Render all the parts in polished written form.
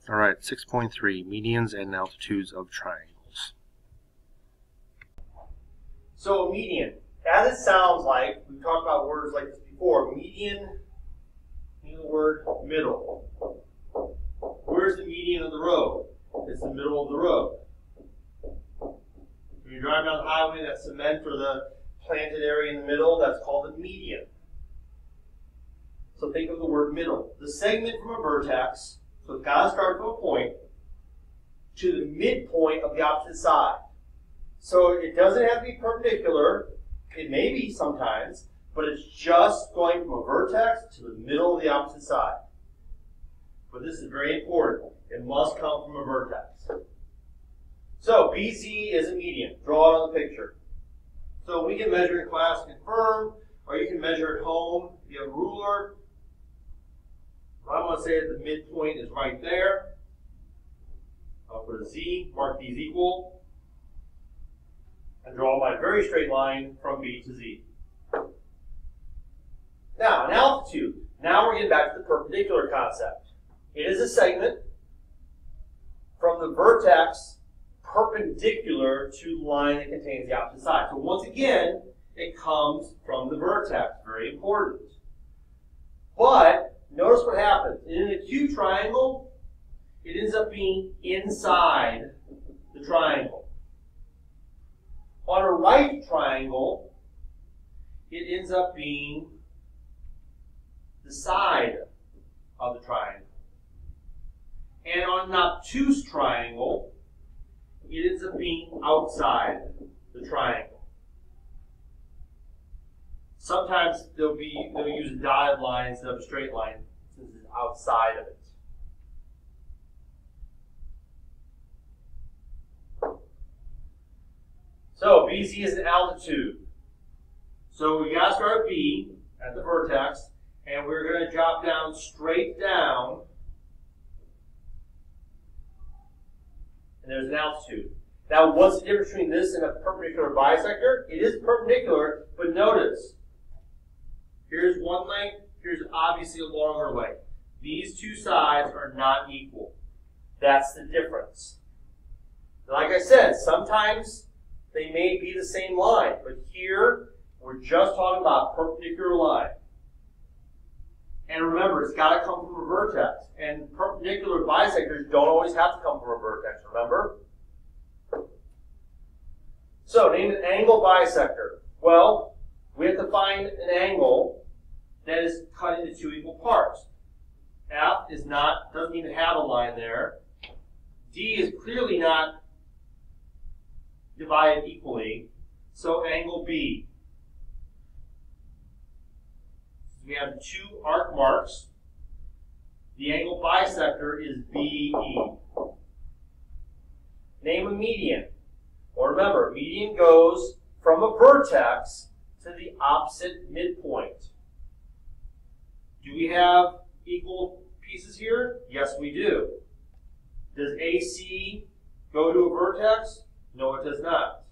All right, 6.3, medians and altitudes of triangles. So a median, as it sounds like, we've talked about words like this before. Median, meaning the word middle. Where's the median of the road? It's the middle of the road. When you're driving down the highway, that cement or the planted area in the middle, that's called the median. So think of the word middle. The segment from a vertex, so it's got to start from a point, to the midpoint of the opposite side. So it doesn't have to be perpendicular. It may be sometimes, but it's just going from a vertex to the middle of the opposite side. But this is very important. It must come from a vertex. So BC is a median. Draw it on the picture. So we can measure in class and confirm, or you can measure at home. If you have a ruler, I'm going to say that the midpoint is right there. I'll put a Z, mark these equal, and draw my very straight line from B to Z. Now, an altitude. Now we're getting back to the perpendicular concept. It is a segment from the vertex perpendicular to the line that contains the opposite side. So once again, it comes from the vertex. Very important. But notice what happens. In an acute triangle, it ends up being inside the triangle. On a right triangle, it ends up being the side of the triangle. And on an obtuse triangle, it ends up being outside the triangle. Sometimes they'll use a dotted line instead of a straight line since it's outside of it. So BC is an altitude. So we got to start at B at the vertex, and we're going to drop down straight down. And there's an altitude. Now, what's the difference between this and a perpendicular bisector? It is perpendicular, but notice, here's one length, here's obviously a longer length. These two sides are not equal. That's the difference. Like I said, sometimes they may be the same line, but here we're just talking about perpendicular line. And remember, it's got to come from a vertex. And perpendicular bisectors don't always have to come from a vertex, remember? So, name an angle bisector. Well, we have to find an angle that is cut into two equal parts. F is not, doesn't even have a line there. D is clearly not divided equally. So, angle B. We have two arc marks. The angle bisector is BE. Name a median. Well, remember, median goes from a vertex to the opposite midpoint. Do we have equal pieces here? Yes, we do. Does AC go to a vertex? No, it does not.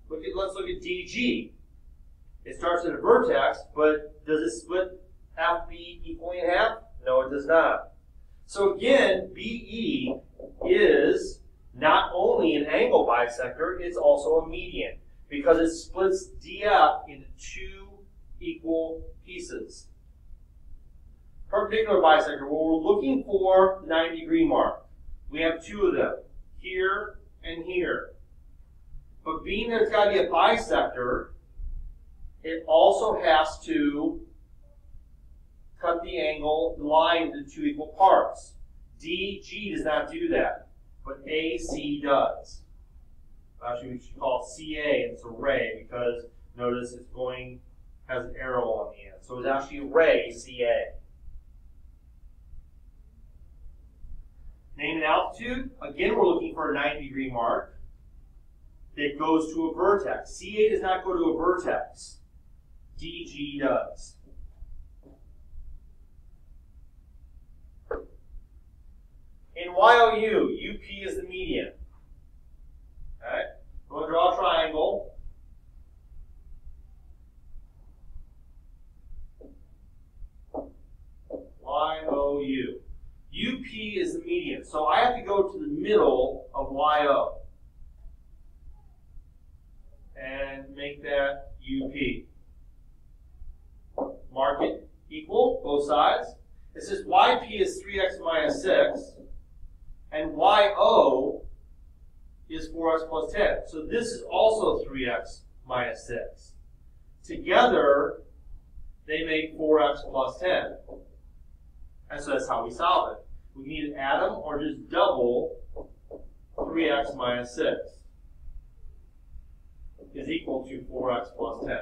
Let's look at DG. It starts at a vertex, but does it split FB equally in half? No, it does not. So again, BE is not only an angle bisector, it's also a median because it splits DF into two equal pieces. Perpendicular bisector, well, we're looking for the 90-degree mark. We have two of them, here and here. But being that it's got to be a bisector, it also has to cut the angle line into two equal parts. DG does not do that, but AC does. Actually, we should call it CA, and it's a ray because notice it's has an arrow on the end. So it's actually a ray CA. Name an altitude. Again, we're looking for a 90-degree mark that goes to a vertex. CA does not go to a vertex. DG does. In YOU, UP is the median. Okay? I'm going to draw a triangle. YOU. UP middle of YO. And make that UP. Mark it equal, both sides. It says YP is 3x minus 6, and YO is 4x plus 10. So this is also 3x minus 6. Together, they make 4x plus 10. And so that's how we solve it. We can either add them or just double 3x minus 6 is equal to 4x plus 10.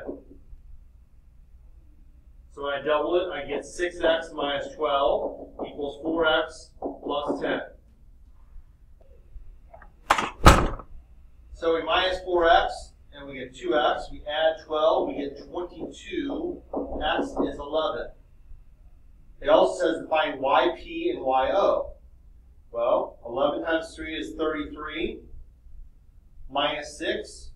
So when I double it, I get 6x minus 12 equals 4x plus 10. So we minus 4x, and we get 2x. We add 12, we get 22. X is 11. It also says find YP and YO. Well, 11 times 3 is 33. Minus 6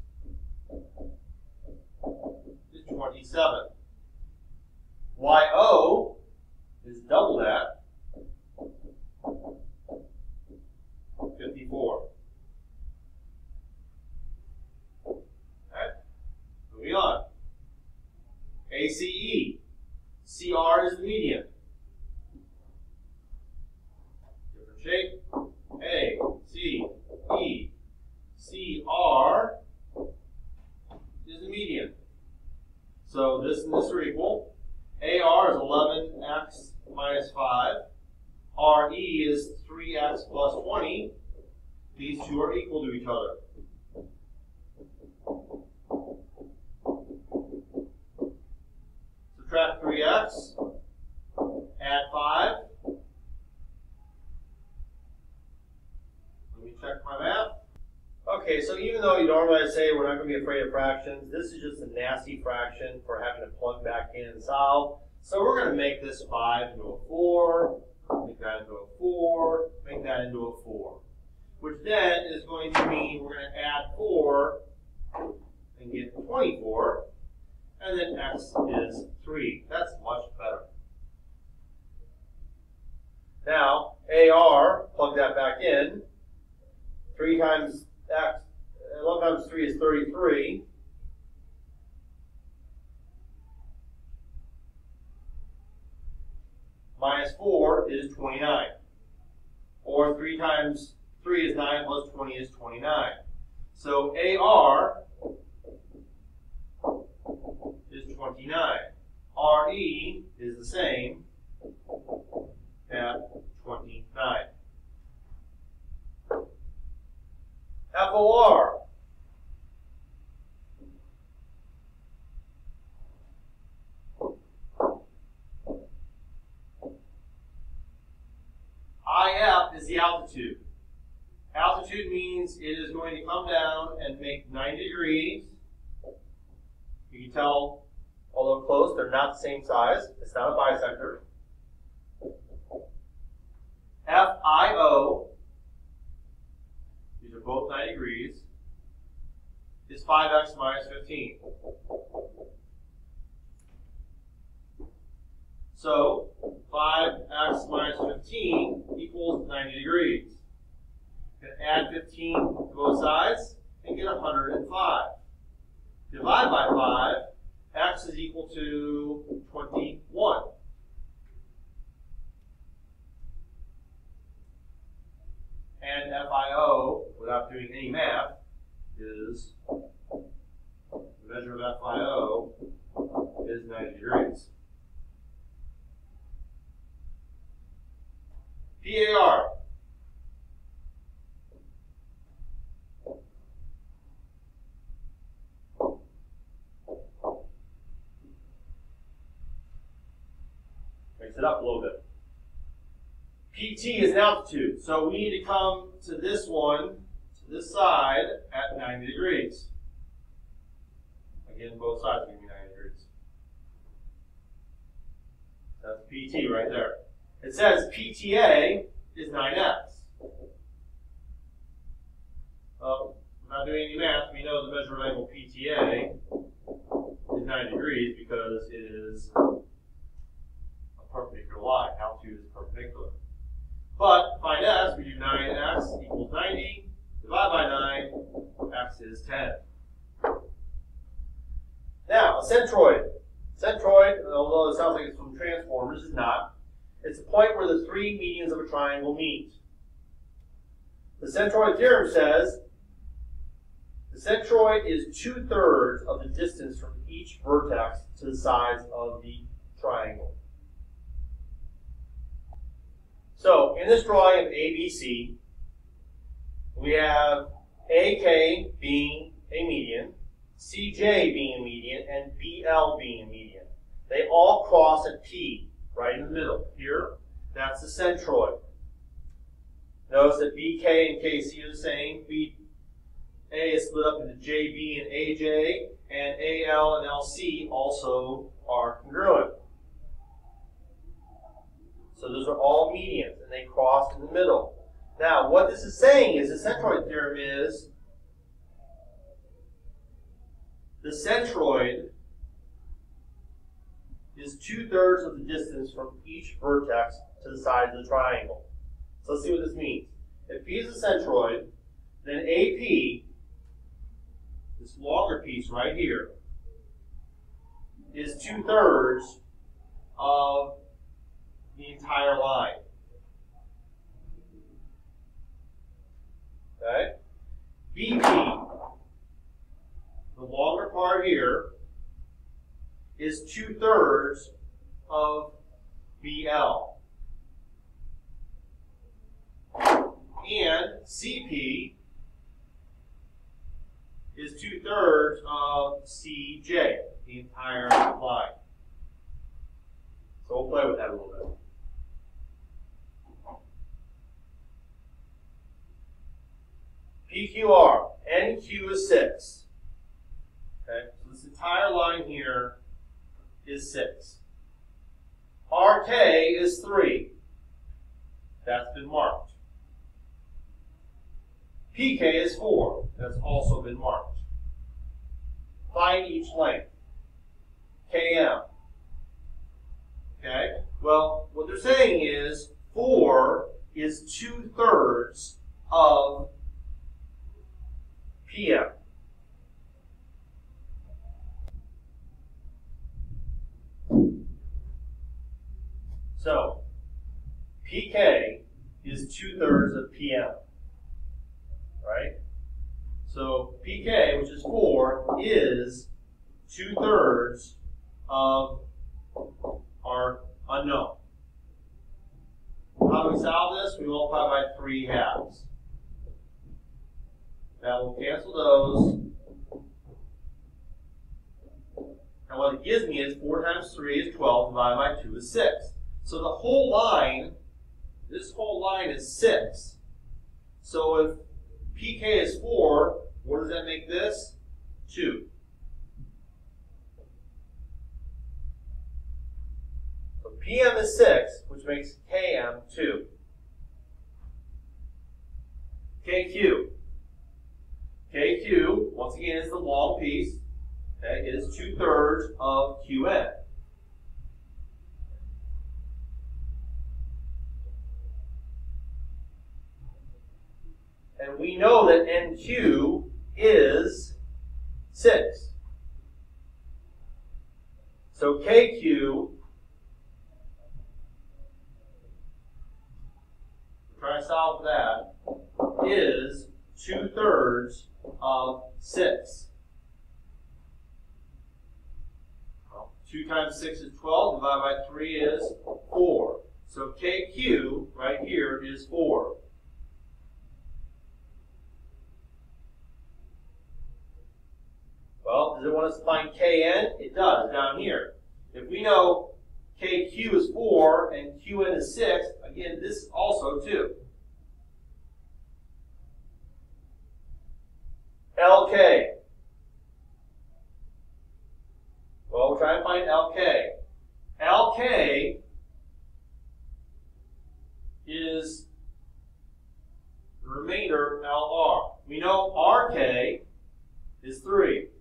is 27. YO is double that, 54. Moving on. ACE. CR is the median. Different shape. A, C, E. CR is the median. So this and this are equal. AR is 11x minus 5. RE is 3x plus 20. These two are equal to each other. Subtract 3x, add 5. Let me check my math. Okay, so even though you normally say we're not going to be afraid of fractions, this is just a nasty fraction for having to plug back in and solve. So we're going to make this 5 into a 4, make that into a 4, make that into a 4. Which then is going to mean we're going to add 4 and get 24. And then x is 3. That's much better. Now, AR, plug that back in. 3 times x, 11 times 3 is 33. Minus 4 is 29. Or 3 times 3 is 9 plus 20 is 29. So AR is 29. RE is the same at 29. FOR. IF is the altitude. Altitude means it is going to come down and make 90 degrees. You can tell, although close, they're not the same size. It's not a bisector. FIO, these are both 90 degrees, is 5x minus 15. So 5x minus 15 equals 90 degrees. You can add 15 to both sides and get 105. Divide by 5, x is equal to 21. And FIO, without doing any math, is, the measure of FIO is 90 degrees. PAR. Mix it up a little bit. PT is an altitude, so we need to come to this one, to this side, at 90 degrees. Again, both sides are going to be 90 degrees. That's PT right there. It says PTA is 9x. Well, we're not doing any math. We know the measure of angle PTA is 90 degrees because it is perpendicular line. Altitude is perpendicular. But to find s, we do 9x equals equals 90. Divide by 9, x is 10. Now, a centroid. Centroid, although it sounds like it's from Transformers, is not. It's a point where the three medians of a triangle meet. The centroid theorem says the centroid is 2/3 of the distance from each vertex to the sides of the triangle. So, in this drawing of ABC, we have AK being a median, CJ being a median, and BL being a median. They all cross at P, right in the middle. Here, that's the centroid. Notice that BK and KC are the same. BA is split up into JB and AJ, and AL and LC also are congruent. So those are all medians, and they cross in the middle. Now, what this is saying is the centroid theorem is the centroid is 2/3 of the distance from each vertex to the sides of the triangle. So let's see what this means. If P is a centroid, then AP, this longer piece right here, is 2/3 of the entire line. Okay? BP, the longer part here, is 2/3 of BL. And CP is 2/3 of CJ, the entire line. So we'll play with that a little bit. PQR, NQ is 6. Okay, so this entire line here is 6. RK is 3. That's been marked. PK is 4. That's also been marked. Find each length. KM. Okay? Well, what they're saying is 4 is 2/3 of PM. So, PK is 2/3 of PM. Right? So, PK, which is 4, is 2/3 of our unknown. How do we solve this? We multiply by 3/2. Now we'll cancel those. And what it gives me is 4 times 3 is 12, divided by 2 is 6. So the whole line, this whole line is 6. So if PK is 4, what does that make this? 2. So PM is 6, which makes KM 2. KQ. KQ, once again, is the long piece. Okay, it is 2/3 of QN. And we know that NQ is 6. So KQ, try to solve that, is 2/3 of 6. Well, 2 times 6 is 12, divided by 3 is 4. So KQ right here is 4. Well, does it want us to find KN? It does, down here. If we know KQ is 4 and QN is 6, again, this is also 2. LK. Well, we'll try and find LK. LK is the remainder of LR. We know RK is 3.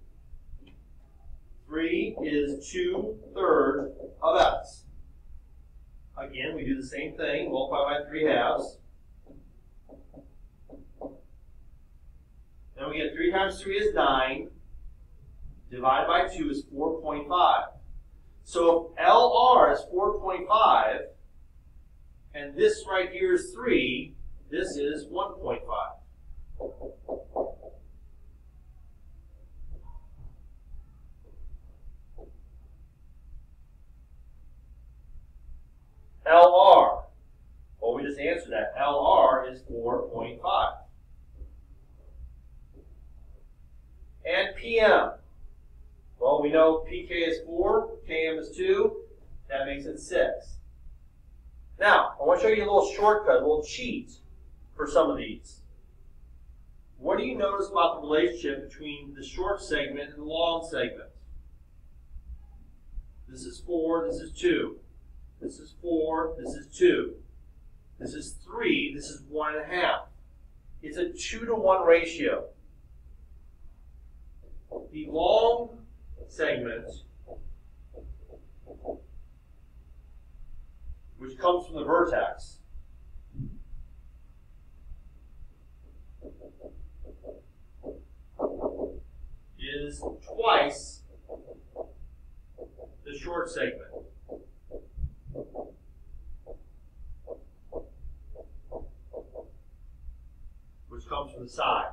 3 is 2/3 of X. Again, we do the same thing, multiply by 3/2. times 3 is 9. Divided by 2 is 4.5. So if LR is 4.5, and this right here is 3, this is 1.5. LR, well, we just answered that. LR is 4.5. And PM, well, we know PK is 4, KM is 2, that makes it 6. Now, I want to show you a little shortcut, a little cheat for some of these. What do you notice about the relationship between the short segment and the long segment? This is 4, this is 2. This is 4, this is 2. This is 3, this is 1.5. It's a 2-to-1 ratio. The long segment, which comes from the vertex, is twice the short segment. Which comes from the side.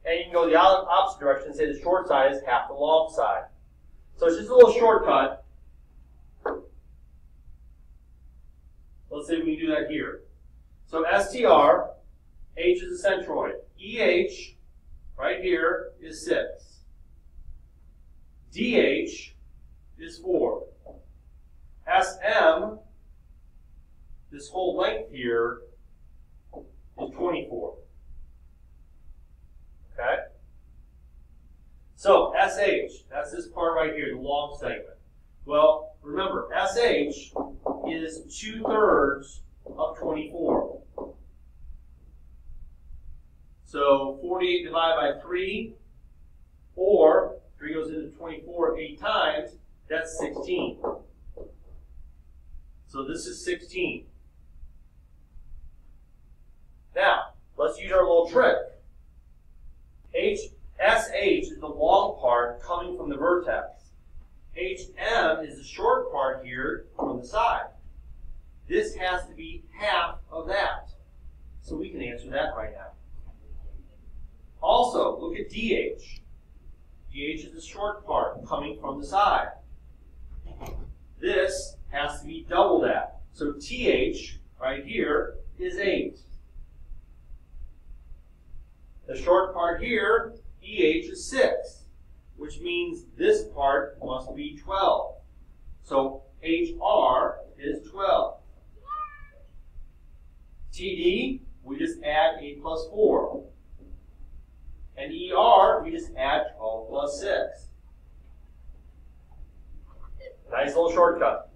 And you can go the opposite direction and say the short side is half the long side. So it's just a little shortcut. Let's see if we can do that here. So STR, H is a centroid. EH, right here, is 6. DH is 4. SM, this whole length here, is 24. Okay? So, SH, that's this part right here, the long segment. Well, remember, SH is 2/3 of 24. So, 48 divided by 3, or 3 goes into 24 8 times, that's 16. So, this is 16. Now, let's use our little trick. SH is the long part coming from the vertex. HM is the short part here from the side. This has to be half of that. So we can answer that right now. Also, look at DH. DH is the short part coming from the side. This has to be double that. So TH right here is 8. The short part here, EH, is 6, which means this part must be 12. So HR is 12. TD, we just add 8 plus 4. And ER, we just add 12 plus 6. Nice little shortcut.